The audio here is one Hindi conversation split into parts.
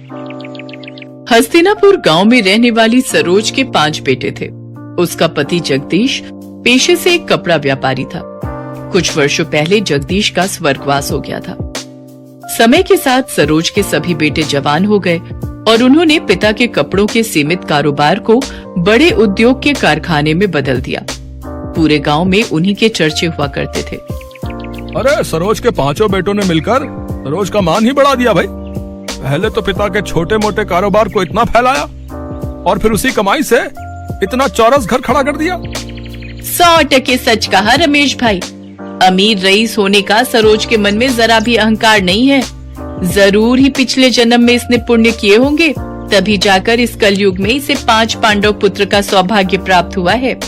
हस्तिनापुर गांव में रहने वाली सरोज के 5 बेटे थे। उसका पति जगदीश पेशे से एक कपड़ा व्यापारी था। कुछ वर्षों पहले जगदीश का स्वर्गवास हो गया था। समय के साथ सरोज के सभी बेटे जवान हो गए और उन्होंने पिता के कपड़ों के सीमित कारोबार को बड़े उद्योग के कारखाने में बदल दिया। पूरे गांव में उन्हीं के चर्चे हुआ करते थे। अरे सरोज के 5 बेटों ने मिलकर सरोज का मान ही बढ़ा दिया भाई। पहले तो पिता के छोटे मोटे कारोबार को इतना फैलाया और फिर उसी कमाई से इतना चौरस घर खड़ा कर दिया। 100% सच कहा रमेश भाई। अमीर रईस होने का सरोज के मन में जरा भी अहंकार नहीं है। जरूर ही पिछले जन्म में इसने पुण्य किए होंगे, तभी जाकर इस कलयुग में इसे 5 पांडव पुत्र का सौभाग्य प्राप्त हुआ है।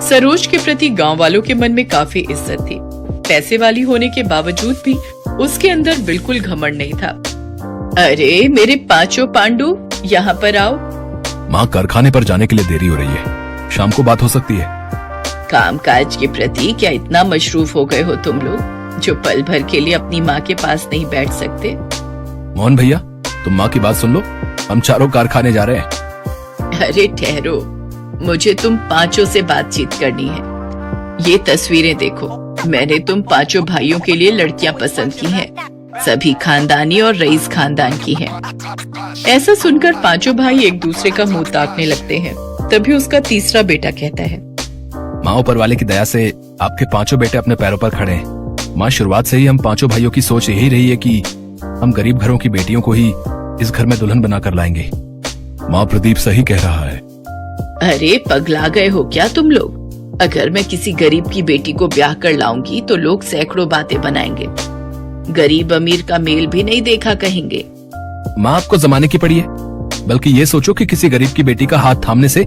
सरोज के प्रति गांव वालों के मन में काफी इज्जत थी। पैसे वाली होने के बावजूद भी उसके अंदर बिल्कुल घमंड नहीं था। अरे मेरे 5 पांडु, यहाँ पर आओ। माँ, कारखाने पर जाने के लिए देरी हो रही है, शाम को बात हो सकती है। कामकाज के प्रति क्या इतना मशरूफ हो गए हो तुम लोग, जो पल भर के लिए अपनी माँ के पास नहीं बैठ सकते? मोहन भैया, तुम माँ की बात सुन लो, हम चारों कारखाने जा रहे हैं। अरे ठहरो, मुझे तुम 5 से बातचीत करनी है। ये तस्वीरें देखो, मैंने तुम 5 भाइयों के लिए लड़कियां पसंद की हैं। सभी खानदानी और रईस खानदान की हैं। ऐसा सुनकर 5 भाई एक दूसरे का मुंह ताकने लगते हैं। तभी उसका तीसरा बेटा कहता है, माँ, ऊपर वाले की दया से आपके 5 बेटे अपने पैरों पर खड़े हैं। माँ, शुरुआत से ही हम 5 भाइयों की सोच यही रही है कि हम गरीब घरों की बेटियों को ही इस घर में दुल्हन बनाकर लाएंगे। माँ, प्रदीप सही कह रहा है। अरे पगला गए हो क्या तुम लोग? अगर मैं किसी गरीब की बेटी को ब्याह कर लाऊंगी तो लोग सैकड़ों बातें बनाएंगे। गरीब अमीर का मेल भी नहीं देखा कहेंगे। माँ, आपको जमाने की पड़ी है, बल्कि ये सोचो कि किसी गरीब की बेटी का हाथ थामने से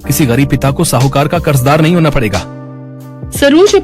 किसी गरीब पिता को साहूकार का कर्जदार नहीं होना पड़ेगा। सरोज